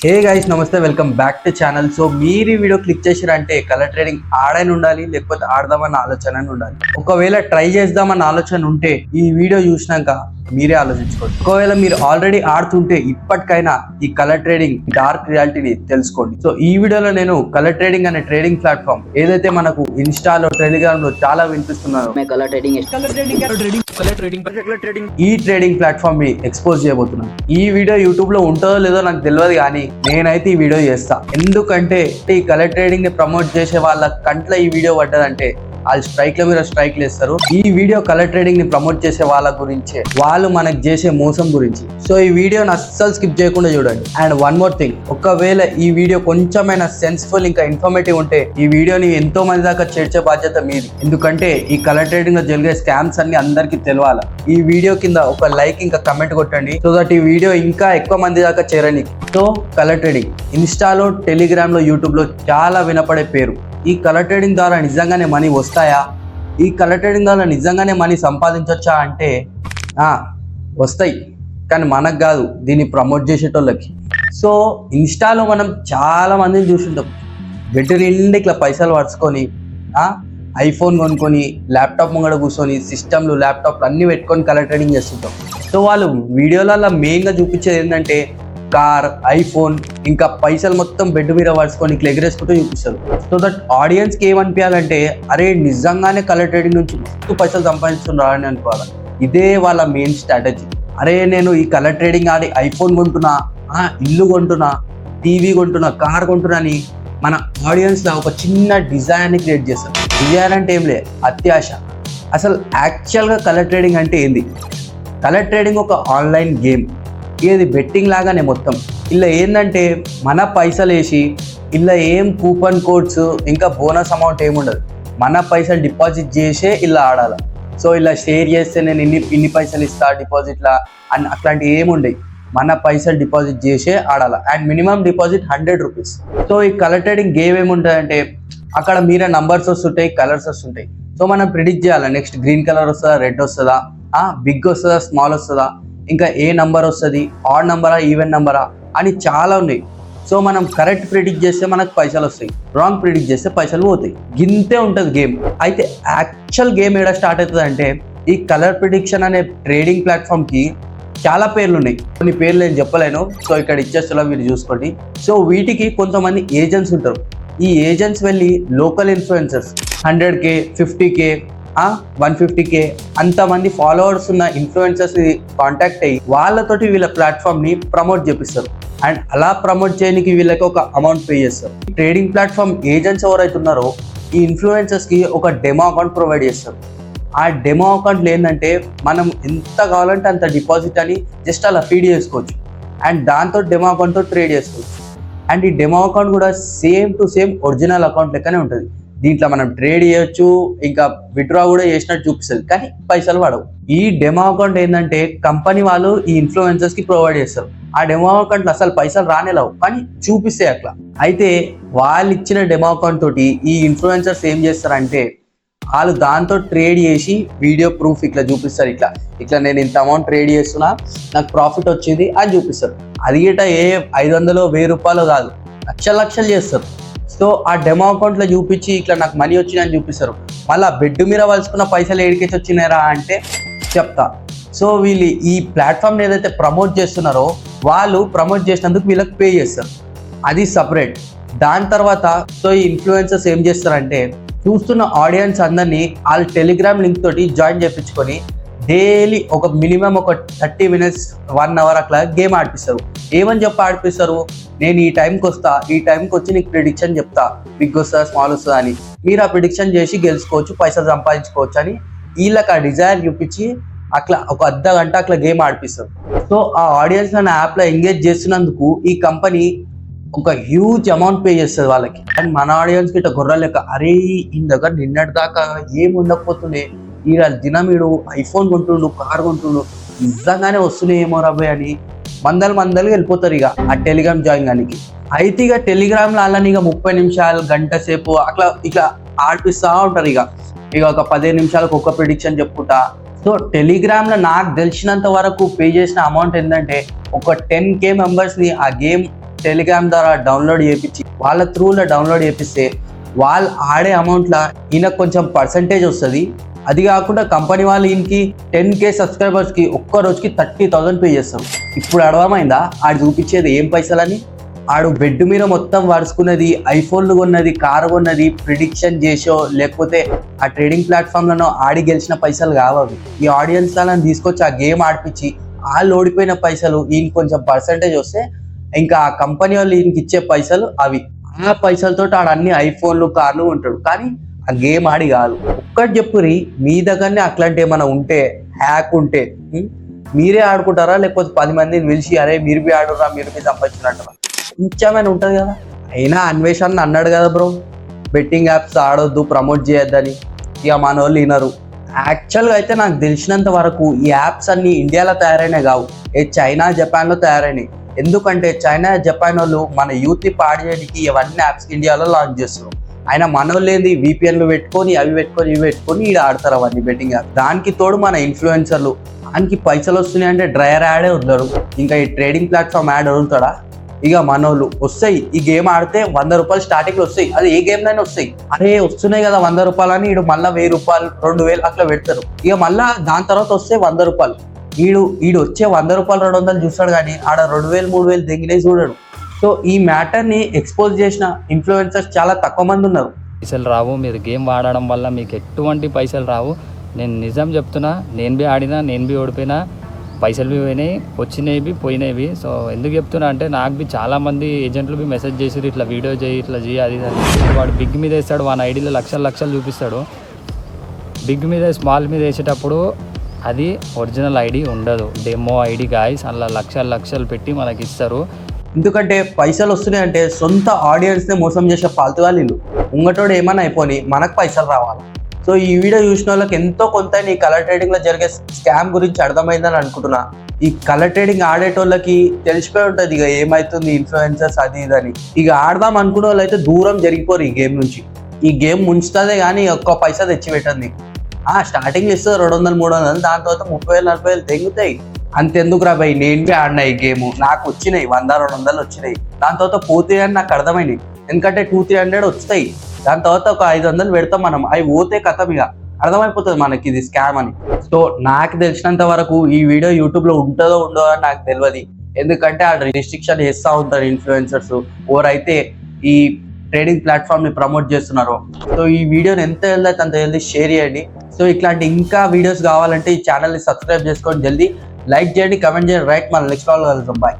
Hey guys నమస్తే, welcome back to channel. So మీరు ఈ వీడియో క్లిక్ చేసిరంటే కలర్ ట్రేడింగ్ ఆడని ఉండాలి, లేకపోతే ఆడదామన్న ఆలోచన ఉండాలి. ఒకవేళ ట్రై చేద్దామన్న ఆలోచన ఉంటే ఈ వీడియో చూసినాక మీరే ఆలోచించుకోండి. ఒకవేళ మీరు ఆల్రెడీ ఆడుతుంటే ఇప్పటికైనా ఈ కలర్ ట్రేడింగ్ డార్క్ రియాలిటీని తెలుసుకోండి. సో ఈ వీడియోలో నేను కలర్ ట్రేడింగ్ అనే ట్రేడింగ్ ప్లాట్ఫామ్ ఏదైతే మనకు ఇన్స్టాలో, టెలిగ్రామ్ లో చాలా వినిపిస్తున్నారో ఈ ట్రేడింగ్ ప్లాట్ఫామ్ ని ఎక్స్పోజ్ చేయబోతున్నాను. ఈ వీడియో యూట్యూబ్ లో ఉంటుందో లేదో నాకు తెలియదు, కానీ నేనైతే ఈ వీడియో చేస్తా. ఎందుకంటే ఈ కలర్ ట్రేడింగ్ ని ప్రమోట్ చేసే వాళ్ళ కంట్లో ఈ వీడియో పడ్డదంటే వాళ్ళు స్ట్రైక్ లో మీద స్ట్రైక్లు వేస్తారు. ఈ వీడియో కలర్ ట్రేడింగ్ ని ప్రమోట్ చేసే వాళ్ళ గురించే, వాళ్ళు మనకు చేసే మోసం గురించి. సో ఈ వీడియోని అస్సలు స్కిప్ చేయకుండా చూడండి. అండ్ వన్ మోర్ థింగ్, ఒకవేళ ఈ వీడియో కొంచెమైనా సెన్స్ఫుల్ ఇంకా ఇన్ఫర్మేటివ్ ఉంటే ఈ వీడియోని ఎంతో మంది దాకా చేర్చే బాధ్యత మీది. ఎందుకంటే ఈ కలర్ ట్రేడింగ్ లో జరిగే స్కామ్స్ అన్ని అందరికి తెలవాలి. ఈ వీడియో కింద ఒక లైక్ ఇంకా కమెంట్ కొట్టండి, సో దట్ ఈ వీడియో ఇంకా ఎక్కువ మంది దాకా చేరని. సో కలర్ ట్రేడింగ్ ఇన్స్టాలో, టెలిగ్రామ్ లో, యూట్యూబ్ లో చాలా వినపడే పేరు. ఈ కలర్ ట్రేడింగ్ ద్వారా నిజంగానే మనీ వస్తాయా? ఈ కలర్ ట్రేడింగ్ ద్వారా నిజంగానే మనీ సంపాదించవచ్చా అంటే వస్తాయి, కానీ మనకు కాదు, దీన్ని ప్రమోట్ చేసేటోళ్ళకి. సో ఇన్స్టాలో మనం చాలా మందిని చూస్తుంటాం, బెడ్ నిండి ఇట్లా పైసలు పరుచుకొని ఐఫోన్ కొనుక్కొని ల్యాప్టాప్ ముంగడ కూర్చొని సిస్టమ్లు, ల్యాప్టాప్లు అన్నీ పెట్టుకొని కలర్ ట్రేడింగ్ చేస్తుంటాం. సో వాళ్ళు వీడియోలలో మెయిన్గా చూపించేది ఏంటంటే కార్, ఐఫోన్, ఇంకా పైసలు మొత్తం బెడ్ మీద పరుచుకొని ఇట్లా ఎగరేసుకుంటూ చూపిస్తారు. సో దట్ ఆడియన్స్కి ఏమనిపించాలంటే అరే నిజంగానే కలర్ ట్రేడింగ్ నుంచి మస్తు పైసలు సంపాదిస్తున్నారు అని అనుకోవాలి. ఇదే వాళ్ళ మెయిన్ స్ట్రాటజీ. అరే నేను ఈ కలర్ ట్రేడింగ్ ఆడి ఐఫోన్ కొంటున్నా, ఇల్లు కొంటున్నా, టీవీ కొంటున్నా, కార్ కొంటున్నా అని మన ఆడియన్స్లో ఒక చిన్న డిజైర్ని క్రియేట్ చేస్తారు. డిజైర్ అంటే ఏం లే, అత్యాశ. అసలు యాక్చువల్గా కలర్ ట్రేడింగ్ అంటే ఏంది? కలర్ ట్రేడింగ్ ఒక ఆన్లైన్ గేమ్. ఇది బెట్టింగ్ లాగానే మొత్తం. ఇలా ఏంటంటే మన పైసలు వేసి ఇలా ఏం కూపన్ కోడ్స్ ఇంకా బోనస్ అమౌంట్ ఏముండదు, మన పైసలు డిపాజిట్ చేసే ఇలా ఆడాలి. సో ఇలా షేర్ చేస్తే నేను ఇన్ని పైసలు ఇస్తా డిపాజిట్లా అని అట్లాంటివి ఏముండవు. మన పైసలు డిపాజిట్ చేసే ఆడాలి. And minimum deposit 100 rupees. So ఈ కలర్ ట్రేడింగ్ గేమ్ ఏముంటుందంటే అక్కడ మీరే నంబర్స్ వస్తుంటాయి, కలర్స్ వస్తుంటాయి. సో మనం ప్రిడిక్ట్ చేయాలి, నెక్స్ట్ గ్రీన్ కలర్ వస్తుందా, రెడ్ వస్తుందా, బిగ్ వస్తుందా, స్మాల్ వస్తుందా, ఇంకా ఏ నంబర్ వస్తుంది, ఆడ్ నంబరా, ఈవెన్ నంబరా అని చాలా ఉన్నాయి. సో మనం కరెక్ట్ ప్రిడిక్ట్ చేస్తే మనకు పైసలు వస్తాయి, రాంగ్ ప్రిడిక్ట్ చేస్తే పైసలు పోతాయి. గింతే ఉంటుంది గేమ్. అయితే యాక్చువల్ గేమ్ ఏడా స్టార్ట్ అవుతుంది అంటే ఈ కలర్ ప్రిడిక్షన్ అనే ట్రేడింగ్ ప్లాట్ఫామ్కి చాలా పేర్లు ఉన్నాయి. కొన్ని పేర్లు నేను చెప్పలేను, సో ఇక్కడ ఇచ్చేస్తున్నా, మీరు చూసుకోండి. సో వీటికి కొంతమంది ఏజెంట్స్ ఉంటారు. ఈ ఏజెంట్స్ వెళ్ళి local influencers 100K, 50K, 150K అంతమంది ఫాలోవర్స్ ఉన్న ఇన్ఫ్లుయెన్సర్స్ కాంటాక్ట్ అయ్యి వాళ్ళతోటి వీళ్ళ ప్లాట్ఫామ్ ని ప్రమోట్ చేపిస్తారు. అండ్ అలా ప్రమోట్ చేయడానికి వీళ్ళకి ఒక అమౌంట్ పే చేస్తారు. ట్రేడింగ్ ప్లాట్ఫామ్ ఏజెంట్స్ ఎవరైతే ఉన్నారో ఈ ఇన్ఫ్లుయెన్సర్స్ కి ఒక డెమో అకౌంట్ ప్రొవైడ్ చేస్తారు. ఆ డెమో అకౌంట్లో ఏంటంటే మనం ఎంత కావాలంటే అంత డిపాజిట్ అని జస్ట్ అలా ఫీడ్ చేసుకోవచ్చు. అండ్ దాంతో డెమో అకౌంట్తో ట్రేడ్ చేసుకోవచ్చు. అండ్ ఈ డెమో అకౌంట్ కూడా same to same original account లెక్కనే ఉంటుంది. దీంట్లో మనం ట్రేడ్ చేయొచ్చు, ఇంకా విత్డ్రా కూడా చేసినట్టు చూపిస్తుంది, కానీ పైసలు పడవు. ఈ డెమో అకౌంట్ ఏంటంటే కంపెనీ వాళ్ళు ఈ ఇన్ఫ్లుయెన్సర్స్ కి ప్రొవైడ్ చేస్తారు. ఆ డెమో అకౌంట్లో అసలు పైసలు రానేలావు, కానీ చూపిస్తాయి అట్లా. అయితే వాళ్ళు ఇచ్చిన డెమో అకౌంట్ తోటి ఈ ఇన్ఫ్లుయెన్సర్స్ ఏం చేస్తారంటే వాళ్ళు దాంతో ట్రేడ్ చేసి వీడియో ప్రూఫ్ ఇట్లా చూపిస్తారు. ఇట్లా నేను ఇంత అమౌంట్ ట్రేడ్ చేస్తున్నా, నాకు ప్రాఫిట్ వచ్చింది అని చూపిస్తారు. అది గిట ఏ 500, 1000 రూపాయలు కాదు, లక్షలు చేస్తారు. సో ఆ డెమో అకౌంట్లో చూపించి ఇట్లా నాకు మనీ వచ్చినాయని చూపిస్తారు. మళ్ళీ బెడ్ మీద వలుచుకున్న పైసలు ఏడికేసి వచ్చినారా అంటే చెప్తా. సో వీళ్ళు ఈ ప్లాట్ఫామ్ని ఏదైతే ప్రమోట్ చేస్తున్నారో వాళ్ళు ప్రమోట్ చేసినందుకు వీళ్ళకి పే చేస్తారు, అది సపరేట్. దాని తర్వాత సో ఈ ఇన్ఫ్లుయెన్సర్స్ ఏం చేస్తారంటే చూస్తున్న ఆడియన్స్ అందరినీ వాళ్ళ టెలిగ్రామ్ లింక్ తోటి జాయిన్ చేయించుకొని డైలీ ఒక మినిమం ఒక 30 minutes, 1 hour అట్లా గేమ్ ఆడిపిస్తారు. ఏమని చెప్పి ఆడిపిస్తారు, నేను ఈ టైంకి వస్తా, ఈ టైంకి వచ్చి నీకు ప్రిడిక్షన్ చెప్తా, బిగ్ వస్తుందా, స్మాల్ వస్తుందా అని. మీరు ఆ ప్రిడిక్షన్ చేసి గెలుచుకోవచ్చు, పైసలు సంపాదించుకోవచ్చు అని వీళ్ళకి ఆ డిజైర్ చూపించి అట్లా ఒక అర్ధ గంట అట్లా గేమ్ ఆడిపిస్తారు. సో ఆ ఆడియన్స్ నా యాప్లో ఎంగేజ్ చేస్తున్నందుకు ఈ కంపెనీ ఒక హ్యూజ్ అమౌంట్ పే చేస్తుంది వాళ్ళకి. అండ్ మన ఆడియన్స్కి ఇట్లా గొర్రెలు లెక్క, అరే ఈ దగ్గర నిన్నటి దాకా ఏం ఉండకపోతుండే, ఈ దినం వీడు ఐఫోన్ కొంటుండు, కార్ కొంటుండు, నిజంగానే వస్తున్నాయేమో రాబోయ్ అని మందలు వెళ్ళిపోతారు ఇక ఆ టెలిగ్రామ్ జాయిన్ కానీ. అయితే ఇక టెలిగ్రామ్లో అలాని ఇక 30 నిమిషాలు, గంట సేపు అట్లా ఇట్లా ఆడిపిస్తూ ఉంటారు. ఇక ఒక 15 నిమిషాలకు ఒక ప్రిడిక్షన్ చెప్పుకుంటా. సో టెలిగ్రామ్లో నాకు తెలిసినంత వరకు పే చేసిన అమౌంట్ ఏంటంటే ఒక 10K మెంబర్స్ని ఆ గేమ్ టెలిగ్రామ్ ద్వారా డౌన్లోడ్ చేయించి వాళ్ళ త్రూలో డౌన్లోడ్ చేపిస్తే వాళ్ళు ఆడే అమౌంట్లో ఈయనకు కొంచెం పర్సంటేజ్ వస్తుంది. అది కాకుండా కంపెనీ వాళ్ళు ఈయనకి 10K సబ్స్క్రైబర్స్కి ఒక్క రోజుకి 30,000 పే చేస్తాం. ఇప్పుడు అర్థమైందా ఆడు చూపించేది ఏం పైసలని? ఆడు బెడ్ మీద మొత్తం వరుసుకున్నది, ఐఫోన్లు కొన్నది, కారు కొన్నది ప్రిడిక్షన్ చేసో లేకపోతే ఆ ట్రేడింగ్ ప్లాట్ఫామ్లను ఆడి గెలిచిన పైసలు కావాలి. ఈ ఆడియన్స్ వాళ్ళని తీసుకొచ్చి ఆ గేమ్ ఆడిపించి వాళ్ళు ఓడిపోయిన పైసలు ఈయన కొంచెం పర్సంటేజ్ వస్తే ఇంకా ఆ కంపెనీ వాళ్ళు ఈయనకి ఇచ్చే పైసలు అవి. ఆ పైసలతో ఆడు అన్ని ఐఫోన్లు కార్లు ఉంటాడు, కానీ ఆ గేమ్ ఆడి కాదు. ఒక్కటి చెప్పురి, మీ దగ్గరనే అట్లాంటి ఏమైనా ఉంటే, హ్యాక్ ఉంటే మీరే ఆడుకుంటారా లేకపోతే 10 మందిని పిలిచి అరే మీరు బి ఆడురా మీరు బి సంపాదించినట్టు కొంచెమైనా ఉంటుంది కదా? అయినా అన్వేషణ అన్నాడు కదా బ్రో, బెట్టింగ్ యాప్స్ ఆడొద్దు ప్రమోట్ చేయొద్దని. ఇక మన వాళ్ళు వినరు. యాక్చువల్గా అయితే నాకు తెలిసినంత వరకు ఈ యాప్స్ అన్ని ఇండియాలో తయారైనవి కావు, చైనా జపాన్లో తయారైనవి. ఎందుకంటే చైనా జపాన్ వాళ్ళు మన యూత్ని పాడు చేయడానికి ఇవన్నీ యాప్స్ ఇండియాలో లాంచ్ చేస్తున్నారు. ఆయన మనోళ్ళు ఏంది VPNలు పెట్టుకొని అవి పెట్టుకొని ఇవి పెట్టుకొని ఈడ ఆడతారు అవన్నీ బెట్టింగ్ యాప్. దానికి తోడు మన ఇన్ఫ్లుయెన్సర్లు, దానికి పైసలు వస్తున్నాయి అంటే డ్రైయర్ యాడే వదలరు, ఇంకా ఈ ట్రేడింగ్ ప్లాట్ఫామ్ యాడ్ వదులుతాడా? ఇక మనోళ్ళు వస్తాయి, ఈ గేమ్ ఆడితే 100 రూపాయలు స్టార్టింగ్ వస్తాయి, అది ఏ గేమ్లోనే వస్తాయి. అరే వస్తున్నాయి కదా 100 రూపాయలు అని ఈడు మళ్ళీ 1000 రూపాయలు 2000 అట్లా పెడతారు. ఇక మళ్ళీ దాని తర్వాత వస్తే 100 రూపాయలు. ఈడు వచ్చే 100 రూపాయలు 200 చూస్తాడు, కానీ ఆడ 2000 3000 దెంగినే చూడడు. సో ఈ మ్యాటర్ని ఎక్స్పోజ్ చేసిన ఇన్ఫ్లుయెన్సర్స్ చాలా తక్కువ మంది ఉన్నారు. పైసలు రావు, మీరు గేమ్ ఆడడం వల్ల మీకు ఎటువంటి పైసలు రావు. నేను నిజం చెప్తున్నా, నేను బి ఆడినా, నేను బి ఓడిపోయినా, పైసలు బి పోయినాయి, వచ్చినాయి బి పోయినాయి. సో ఎందుకు చెప్తున్నా అంటే నాకు బి చాలామంది ఏజెంట్లు బి మెసేజ్ చేసి ఇట్లా వీడియో చేయి, ఇట్లా చేయి, అది వాడు బిగ్ మీద వేస్తాడు, వాని ఐడీలో లక్షలు చూపిస్తాడు. బిగ్ మీద స్మాల్ మీద వేసేటప్పుడు అది ఒరిజినల్ ఐడి ఉండదు, డెమో ఐడి గాయస్. అలా లక్షలు పెట్టి మనకి ఇస్తారు. ఎందుకంటే పైసలు వస్తున్నాయి అంటే సొంత ఆడియన్స్ని మోసం చేసే ఫాల్తు వాళ్ళు. ముంగటోడు ఏమైనా అయిపోయి మనకు పైసలు రావాలి. సో ఈ వీడియో చూసిన వాళ్ళకి ఎంతో కొంత ఈ కలర్ ట్రేడింగ్లో జరిగే స్కామ్ గురించి అర్థమైందని అనుకుంటున్నా. ఈ కలర్ ట్రేడింగ్ ఆడేటోళ్ళకి తెలిసిపోయి ఉంటుంది ఇక ఏమవుతుంది ఇన్ఫ్లుయెన్సర్స్ అది ఇదని. ఇక ఆడదాం అనుకునే వాళ్ళు అయితే దూరం జరిగిపోరు ఈ గేమ్ నుంచి. ఈ గేమ్ ముంచుతుందే కానీ ఒక్క పైసా తెచ్చి పెట్టండి. స్టార్టింగ్ ఇస్తుంది 200 300, దాని తర్వాత 30,000 40,000 తెగుతాయి. అంతెందుకు రా భయ్, నేను బి ఆడినా ఈ గేమ్, నాకు వచ్చినాయి 100 200 వచ్చినాయి. దాని తర్వాత పోతే అని నాకు అర్థమైంది, ఎందుకంటే 200-300 వస్తాయి. దాని తర్వాత ఒక 500 పెడతాం మనం, అవి పోతే కథం ఇక అర్థమైపోతుంది మనకి ఇది స్కామ్ అని. సో నాకు తెలిసినంత వరకు ఈ వీడియో యూట్యూబ్లో ఉంటుందో ఉండదో అని నాకు తెలియదు, ఎందుకంటే ఆ రిస్ట్రిక్షన్ చేస్తూ ఉంటారు ఇన్ఫ్లుయెన్సర్స్ ఎవరైతే ఈ ట్రేడింగ్ ప్లాట్ఫామ్ని ప్రమోట్ చేస్తున్నారో. సో ఈ వీడియోని ఎంత వెళ్తే అంత జల్దీ షేర్ చేయండి. సో ఇట్లాంటి ఇంకా వీడియోస్ కావాలంటే ఈ ఛానల్ని సబ్స్క్రైబ్ చేసుకొని జల్దీ లైక్ చేయండి, కమెంట్ చేయండి. రైట్, మన నెక్స్ట్ కాల్ కలుద్దాం. బాయ్.